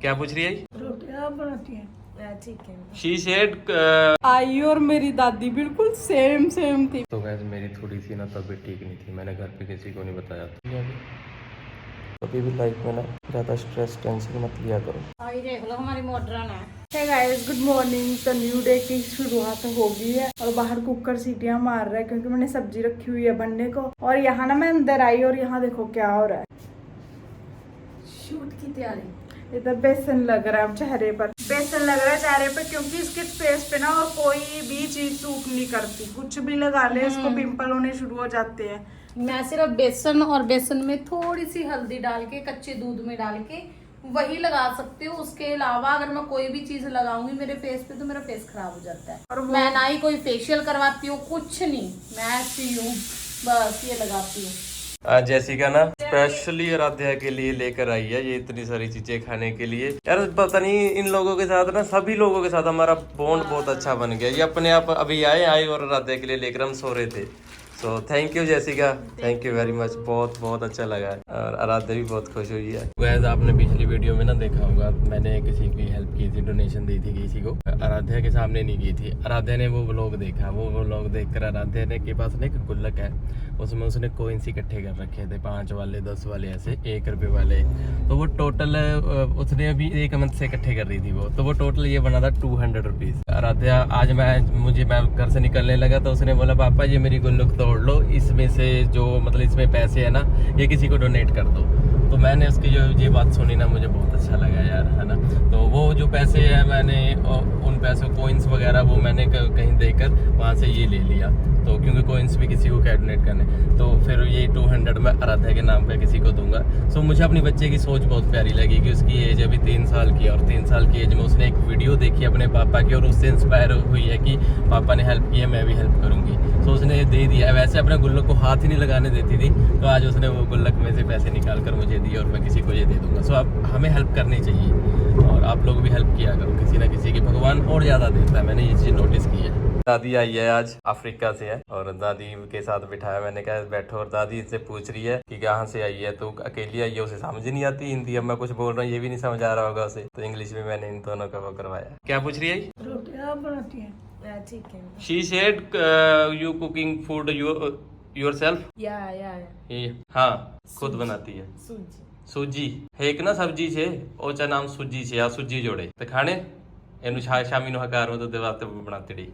क्या पूछ रही है? रोटियां बनाती हैं। ठीक है। शी सेड आई और मेरी दादी बिल्कुल सेम सेम थी। तो गैस मेरी थोड़ी सी ना तबीयत ठीक नहीं थी, मैंने घर पे किसी को नहीं बताया था। कभी भी लाइफ में ना ज़्यादा स्ट्रेस टेंशन मत लिया करो। आई देख लो हमारी मॉडर्न है। Hey guys, good morning. तो न्यू डे की शुरुआत हो गई है और बाहर कुकर सीटियां मार रहा है क्योंकि मैंने सब्जी रखी हुई है बनने को। और यहाँ ना मैं अंदर आई और यहाँ देखो क्या हो रहा है। शूट की तैयारी। इधर बेसन लग रहा है चेहरे पर, बेसन लग रहा है चेहरे पे क्योंकि इसके फेस पे ना और कोई भी चीज सूट नहीं करती। कुछ भी लगा ले इसको पिंपल होने शुरू हो जाते हैं। मैं सिर्फ बेसन और बेसन में थोड़ी सी हल्दी डाल के कच्चे दूध में डाल के वही लगा सकती हूँ। उसके अलावा अगर मैं कोई भी चीज लगाऊंगी मेरे फेस पे तो मेरा फेस खराब हो जाता है। और मैं ना ही कोई फेशियल करवाती हूँ, कुछ नहीं, मैं ऐसी हूँ, बस ये लगाती हूँ। आज जैसिका ना स्पेशली आराध्या के लिए लेकर आई है ये इतनी सारी चीजें खाने के लिए। यार पता नहीं इन लोगों के साथ ना, सभी लोगों के साथ हमारा बॉन्ड बहुत अच्छा बन गया। ये अपने आप अभी आए और आराध्या के लिए लेकर हम सो रहे थे। So thank you Jessica, thank you very much, बहुत बहुत अच्छा लगा है और आराध्या भी बहुत खुश हुई है। वैसे आपने पिछली वीडियो में ना देखा होगा, मैंने किसी की हेल्प की थी, डोनेशन दी थी किसी को। आराध्या के सामने नहीं की थी। आराध्या ने वो व्लॉग देखा, वो व्लॉग देखकर आराध्या ने के पास ना एक गुल्लक है, उसमें उसने कोइंस इकट्ठे कर रखे थे, 5 वाले 10 वाले ऐसे 1 रुपए वाले। तो वो टोटल उसने अभी 1 मंथ से इकट्ठे कर रही थी वो, तो वो टोटल ये बना था 200 रुपीज। आराध्या आज मैं घर से निकलने लगा तो उसने बोला पापा ये मेरी गुल्लक तोड़ लो, इसमें से जो मतलब इसमें पैसे है ना ये किसी को डोनेट कर दो। तो मैंने उसकी जो ये बात सुनी ना मुझे बहुत अच्छा लगा यार, है ना। तो वो जो पैसे है मैंने उन पैसों कोइंस वगैरह वो मैंने कहीं देकर वहाँ से ये ले लिया। तो क्योंकि कोइंस भी किसी को डोनेट करने, तो फिर ये 200 मैं आराध्या के नाम पे किसी को दूंगा। सो मुझे अपनी बच्चे की सोच बहुत प्यारी लगी कि उसकी एज अभी 3 साल की है और 3 साल की एज में उसने एक वीडियो देखी अपने पापा की और उससे इंस्पायर हुई है कि पापा ने हेल्प की है, मैं भी हेल्प करूँगी। सो उसने ये दे दिया। वैसे अपने गुल्लक को हाथ ही नहीं लगाने देती थी, तो आज उसने वो गुल्लक में से पैसे निकाल कर मुझे दिए और मैं किसी को ये दे दूंगा। सो अब हमें हेल्प करनी चाहिए और आप लोग भी हेल्प किया करो किसी ना किसी की, भगवान और ज़्यादा देता है, मैंने ये चीज़ नोटिस की है। दादी आई है आज अफ्रीका से है और दादी के साथ बिठाया, मैंने कहा बैठो, और दादी इससे पूछ रही है कि कहाँ से आई है, तो अकेली आई है, उसे समझ नहीं आती हिंदी। अब मैं कुछ बोल रहा हूँ ये भी नहीं समझ आ रहा होगा उसे, तो इंग्लिश में मैंने इन दोनों का वो करवाया। क्या पूछ रही है? रोटियां बनाती हैं। ठीक है। She said you cooking food yourself. या हाँ खुद बनाती है। सूजी सूजी एक ना सब्जी છે ઓછા નામ सूजी છે, આ सूजी જોડે તો ખાણે એનું શામીનો હકાર તો દેવાતે बनाती रही।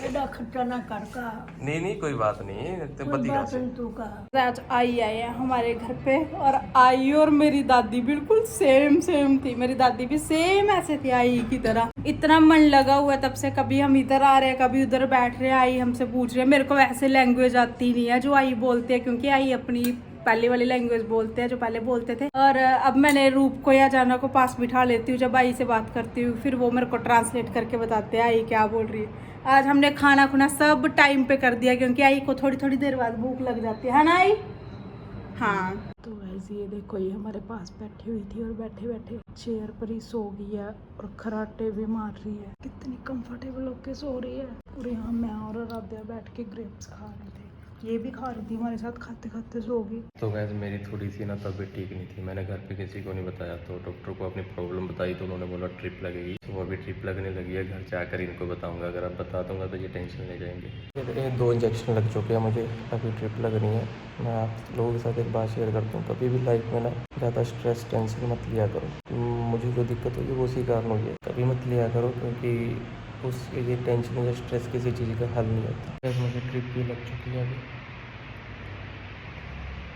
एडा खट्टा ना कर का। नहीं कोई बात नहीं, तो पति का से। तू का आज आई आए हैं हमारे घर पे और आई और मेरी दादी बिल्कुल सेम सेम थी। मेरी दादी भी सेम ऐसे थी आई की तरह। इतना मन लगा हुआ तब से, कभी हम इधर आ रहे हैं कभी उधर बैठ रहे हैं। आई हमसे पूछ रहे हैं, मेरे को वैसे लैंग्वेज आती नहीं है जो आई बोलते हैं क्योंकि आई अपनी पहले वाली लैंग्वेज बोलते हैं जो पहले बोलते थे। और अब मैंने रूप को या जाना को पास बिठा लेती हूँ जब आई से बात करती हूँ, फिर वो मेरे को ट्रांसलेट करके बताते हैं आई क्या बोल रही है। आज हमने खाना खुना सब टाइम पे कर दिया क्योंकि आई को थोड़ी थोड़ी देर बाद भूख लग जाती है ना आई। हाँ तो वैसे ये देखो ये हमारे पास बैठी हुई थी और बैठे बैठे चेयर पर ही सो गई है और खराटे भी मार रही है। कितनी कंफर्टेबल होके सो रही है। और यहाँ मैं और आराध्या बैठ के ग्रेप्स खा रहे थे, ये भी खा रही थी हमारे साथ, खाते खाते सो गई। तो गैस मेरी थोड़ी सी ना तबीयत ठीक नहीं थी, मैंने घर पे किसी को नहीं बताया, तो डॉक्टर को अपनी प्रॉब्लम बताई तो उन्होंने बोला ट्रिप लगेगी। तो अभी ट्रिप लगने लगी है, घर जाकर इनको बताऊंगा। अगर आप बता दूंगा तो ये टेंशन ले जाएंगे। 2 इंजेक्शन लग चुके हैं मुझे, अभी ट्रिप लगनी है। मैं आप लोगों के साथ एक बात शेयर करता हूँ, कभी भी लाइफ में ना ज़्यादा स्ट्रेस टेंशन मत लिया करो। मुझे जो दिक्कत हुई वो उसी कारण हुई है, कभी मत लिया करो क्योंकि उस ये टेंशन या स्ट्रेस किसी चीज़ का हल नहीं होता। मुझे ट्रिप भी लग चुकी है अभी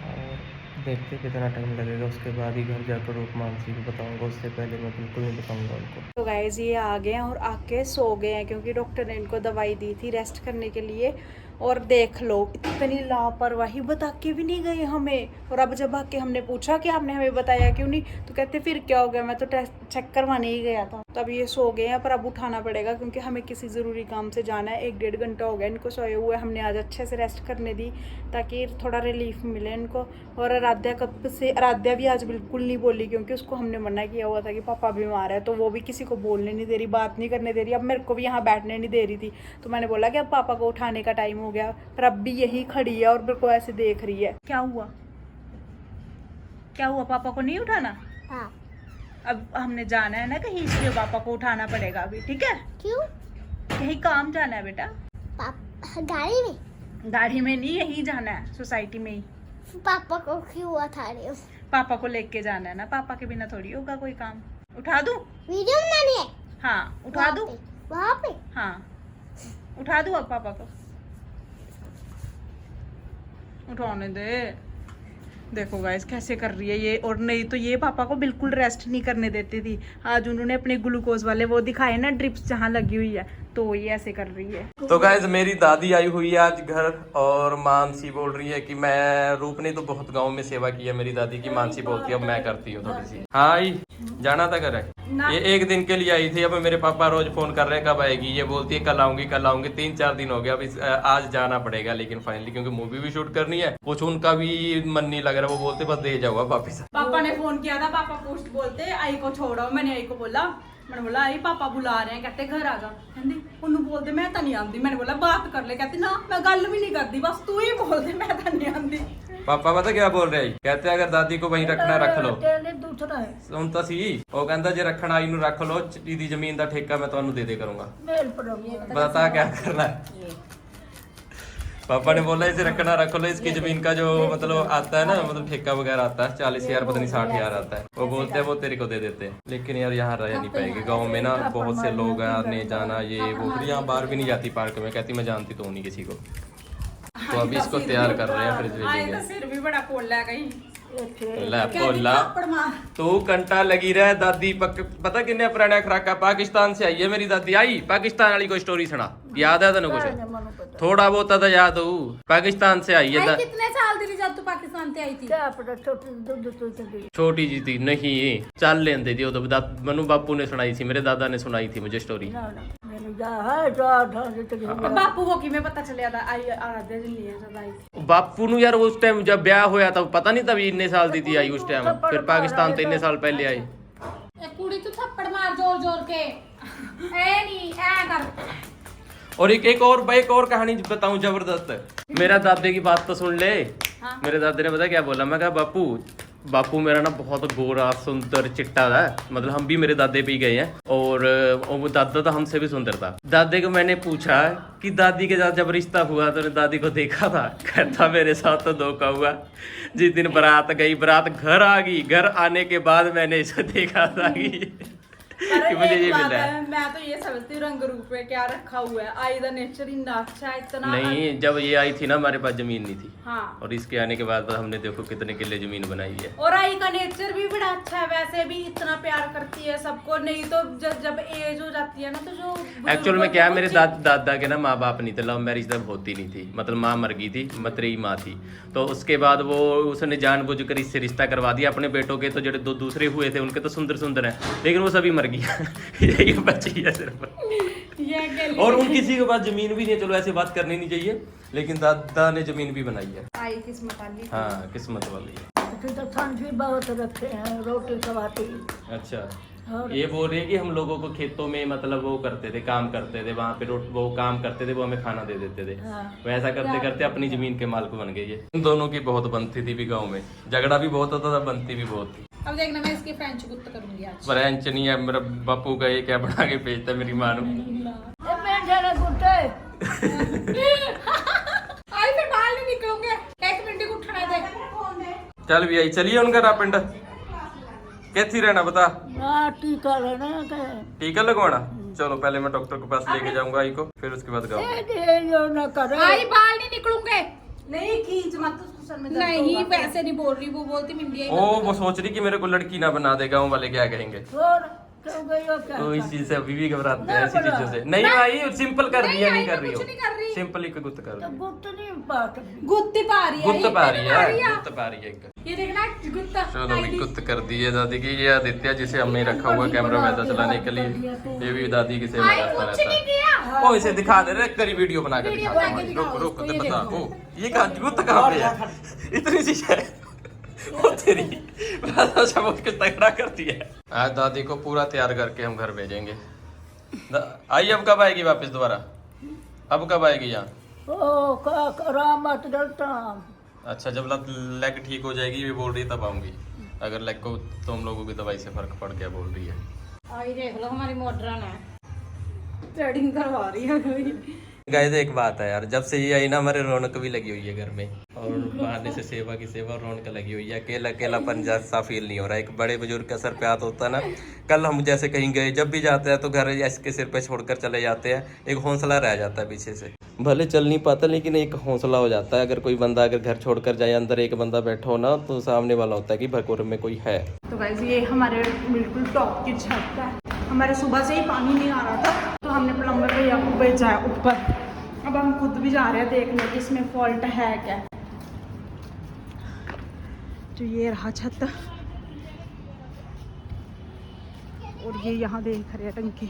और देखते कितना टाइम लगेगा, उसके बाद ही घर जाकर रूप मानसी को बताऊंगा, उससे पहले मैं बिल्कुल नहीं बताऊंगा उनको। तो गाइस ये आ गए हैं और आके सो गए हैं क्योंकि डॉक्टर ने इनको दवाई दी थी रेस्ट करने के लिए। और देख लो इतनी लापरवाही, बता के भी नहीं गए हमें। और अब जब आके हमने पूछा कि आपने हमें बताया क्यों नहीं, तो कहते फिर क्या हो गया, मैं तो टेस्ट चेक करवाने ही गया था। तब ये सो गए हैं पर अब उठाना पड़ेगा क्योंकि हमें किसी ज़रूरी काम से जाना है। 1-1.5 घंटा हो गया इनको सोए हुए, हमने आज अच्छे से रेस्ट करने दी ताकि थोड़ा रिलीफ मिले इनको। और आराध्या भी आज बिल्कुल नहीं बोली क्योंकि उसको हमने मना किया हुआ था कि पापा बीमार है, तो वो भी किसी को बोलने नहीं दे रही, बात नहीं करने दे रही। अब मेरे को भी यहाँ बैठने नहीं दे रही थी, तो मैंने बोला कि अब पापा को उठाने का टाइम हो गया, पर अब भी यही खड़ी है और मेरे को ऐसे देख रही है। क्या हुआ पापा को नहीं उठाना? हाँ। अब हमने जाना है ना कहीं, इसलिए पापा को उठाना पड़ेगा अभी, ठीक है? क्यों? कहीं काम जाना है बेटा। गाड़ी में? गाड़ी में नहीं, यहीं जाना है, सोसाइटी में ही। पापा को क्यों उठा रहे हो? पापा को लेके जाना है ना, पापा के बिना थोड़ी होगा कोई काम। उठा दूं? वीडियो बनानी है? हाँ उठा दूं? वहाँ पे? हाँ उठा दूं अब पापा को? उठाने दे। देखो गाइस कैसे कर रही है ये, और नहीं तो ये पापा को बिल्कुल रेस्ट नहीं करने देती थी। आज उन्होंने अपने ग्लूकोज वाले वो दिखाए ना, ड्रिप्स जहाँ लगी हुई है, तो ये ऐसे कर रही है। तो गाइस मेरी दादी आई हुई है आज घर, और मानसी बोल रही है कि मैं, रूप ने तो बहुत गांव में सेवा की है मेरी दादी की, मानसी बोलती है अब मैं करती हूँ थोड़ी सी। हाँ आई जाना था घर, ये एक दिन के लिए आई थी। अब मेरे पापा रोज फोन कर रहे हैं कब आएगी, ये बोलती है कल आऊंगी कल आऊंगी, 3-4 दिन हो गया। अब आज जाना पड़ेगा लेकिन फाइनली, क्योंकि मूवी भी शूट करनी है, कुछ उनका भी मन नहीं लग रहा, वो बोलते बस दे जाओ वापिस। पापा ने फोन किया था, पापा पोस्ट बोलते आई को छोड़ो। मैंने आई को बोला, मैंने बोला आई पापा बुला रहे हैं, कहते घर आ जा। कहती उन्होंने बोलते मैं तो नहीं आती। मैंने बोला बात कर ले, कहती ना मैं गल भी नहीं करती, बस तू ही बोल दे मैं तो नहीं आती। पापा पता क्या बोल रहे हैं, कहते अगर दादी को वहीं रखना रख लो। दूसरा है सुन तो सी, वो कहता जे रखना आई नू रख लो, दी जमीन का ठेका मैं ਤੁਹਾਨੂੰ दे करूंगा। बता क्या करना है। पापा ने बोला इसे रखना रख लो, इसकी जमीन का जो मतलब आता है ना, मतलब ठेका वगैरह आता है 40,000 पता नहीं 60,000 आता है, वो बोलते हैं वो तेरे को दे देते हैं। लेकिन यार यहाँ रह नहीं पाएगी, गांव में ना बहुत से लोग हैं, आने जाना ये वो, फिर यहाँ बाहर भी नहीं जाती पार्क में, कहती मैं जानती तो नहीं किसी को। तो अभी इसको तैयार कर रहे हैं, फिर भेजेंगे। सिर भी बड़ा पोला है कहीं। ਲੈ ਭੋਲਾ तू घंटा लगी रहा दादी पता किन्ने पुराना खुराका पाकिस्तान से आई है मेरी दादी। आई पाकिस्तान वाली कोई स्टोरी सुना, याद है तेन कुछ? थोड़ा बहुत तो याद हो, पाकिस्तान से आई है। कितने साल दी जब तू पाकिस्तान से आई थी? छोटी जी थी नहीं, चल लेंदे थी वो तो, मनु बापू ने सुनाई थी, मेरे दादा ने सुनाई थी मुझे स्टोरी। बापू को किਵੇਂ पता चलिया था आई आराध्या जी लिए जब आई थी? बापू नु यार उस टाइम जब ब्याह होया था पता नहीं, तभी इतने साल दी थी आई उस टाइम, फिर पाकिस्तान तो इतने साल पहले आई। कुड़ी तू थप्पड़ मार जोर जोर के, ए नहीं ऐ कर। और एक और कहानी बताऊं जबरदस्त। मेरा दादे की बात तो सुन ले। हाँ। मेरे दादे ने पता क्या बोला, मैं कहा बापू मेरा ना बहुत गोरा सुंदर चिट्टा है, मतलब हम भी मेरे दादे पे ही गए हैं, और वो दादा तो हमसे भी सुंदर था। दादे को मैंने पूछा कि दादी के साथ जब रिश्ता हुआ तो दादी को देखा था, कहता मेरे साथ तो धोखा हुआ। जिस दिन बारात गई, बारात घर आ गई, घर आने के बाद मैंने इसे देखा था कि मुझे ये मिला है। मैं तो ये समझती हूँ रंग रूप में क्या रखा हुआ है, आई दा नेचर इतना अच्छा है, इतना नहीं जब ये आई थी ना हमारे पास जमीन नहीं थी। हाँ। और इसके आने के बाद हमने देखो कितने किले जमीन बनाई है। और आई का नेचर भी बड़ा अच्छा है, वैसे भी इतना प्यार करती है सबको। नहीं तो जब एज हो जाती है ना, तो जो एक्चुअल में क्या है, मेरे दादा के ना माँ बाप नहीं थे, लव मैरिज तब होती नहीं थी, मतलब माँ मर गई थी, मतरेई माँ थी। तो उसके बाद वो उसने जानबूझकर इससे रिश्ता करवा दिया अपने बेटों के। तो जो दो दूसरे हुए थे उनके तो सुंदर हैं, लेकिन वो सभी मर गया। यही बची है सिर्फ। और उन किसी के पास जमीन भी नहीं है, चलो ऐसी बात करनी नहीं चाहिए, लेकिन दादा ने जमीन भी बनाई है। आई किस्मत वाली। हाँ किस्मत वाली है। तो ठंड भी बहुत रखे हैं, रोटी खवाती। अच्छा ये बोल रही है कि हम लोगों को खेतों में मतलब वो करते थे, काम करते थे, वहाँ पे वो काम करते थे, वो हमें खाना दे देते थे। वो ऐसा करते करते अपनी जमीन के मालिक बन गए। ये इन दोनों की बहुत बनती थी भी, गाँव में झगड़ा भी बहुत होता था, बनती भी बहुत थी। अब देखना मैं इसकी फ्रेंच गुत्त करूंगी आज। फ्रेंच नहीं है, मेरा बापू का ये क्या बना के भेजता मेरी माँ ने। आई फिर बाहर नहीं निकलूंगे, 1 मिनट को उठना दे। चल भी आई, चलिए उनका रा पिंड कैसी रहना बता। टीका लेना है, टीका लगवाना। चलो पहले मैं डॉक्टर के पास लेके जाऊंगा आई को, फिर उसके बाद गाँव। आई बाहर नहीं निकलूंगे। नहीं खींच मत उसको, सर में दर्द नहीं होगा। वैसे नहीं बोल रही, वो बोलती मिंडी आई। ओ वो सोच रही कि मेरे को लड़की ना बना दे, गाँव वाले क्या कहेंगे। तो इस चीज से अभी भी घबराते हैं ऐसी चीजों से। नहीं भाई सिंपल कर रही है, नहीं कर रही हो, सिंपल ही गुत्त कर रही है। गुत्ती पा रही है, गुत्त पा रही है, गुत्त पा रही है। ये देखना गुत्ता। चलो भी गुत्त कर दी है दादी की। ये आदित्य जिसे हमने रखा हुआ कैमरा मैदा चलाने के लिए, ये भी दादी की सेवा करता रहता है। ओ इसे दिखा दे रहे, करी वीडियो बना के दिखा दे। रुक रुक तो बता। ओ ये कहाँ गुत्त कहाँ पे है, इतनी सी है वो तेरी सब कुछ तगड़ा करती है। आज दादी को पूरा तैयार करके हम घर भेजेंगे। आई अब कब आएगी वापस दोबारा, अब कब आएगी यहाँ? अच्छा जब लेग ठीक हो जाएगी, ये बोल रही तब आऊंगी। अगर लाइक को तुम लोगों की दवाई से फर्क पड़ गया बोल रही है। आई देख लो हमारी मॉडर्न है, थ्रेडिंग करवा रही है कोई। गाइस एक बात है यार, जब से ये आई ना हमारे रौनक भी लगी हुई है घर में, और बहाने से सेवा की सेवा और रौनक लगी हुई है। अकेला अकेलापन जैसा फील नहीं हो रहा है। एक बड़े बुजुर्ग का सर पे हाथ होता है ना। कल हम जैसे कहीं गए, जब भी जाते हैं तो घर इसके सिर पे छोड़कर चले जाते हैं, एक हौसला रह जाता है पीछे से। भले चल नहीं पाता लेकिन एक हौसला हो जाता है। अगर कोई बंदा अगर घर छोड़कर जाए, अंदर एक बंदा बैठा हो ना, तो सामने वाला होता है कि भगोर में कोई है। तो गाइस ये हमारे बिल्कुल टॉप की छत है। हमारे सुबह से ही पानी नहीं आ रहा था, तो हमने प्लम्बर भैया को भेजा है ऊपर। अब हम खुद भी जा रहे हैं देखने कि इसमें फॉल्ट है क्या। तो ये रहा छत, और ये यहाँ देख रहे हैं टंकी,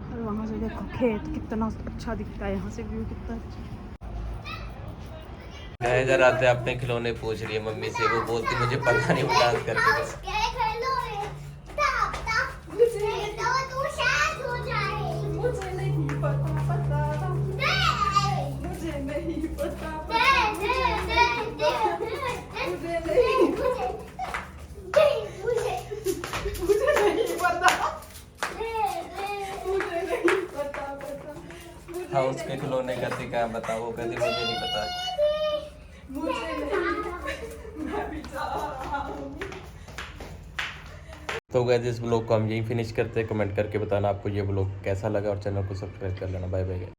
और वहाँ से देखो खेत कितना अच्छा दिखता है, यहाँ से व्यू कितना अच्छा। इधर आते अपने खिलौने पूछ रही है मम्मी से, वो बोलती मुझे पता नहीं वो डांस करके बस। मुझे नहीं पता मुझे नहीं पता हाँ उसके खिलौने कहती क्या बताओ, वो कहती मुझे नहीं पता। तो गाइस इस ब्लॉग को हम यहीं फिनिश करते हैं। कमेंट करके बताना आपको ये ब्लॉग कैसा लगा, और चैनल को सब्सक्राइब कर लेना। Bye bye.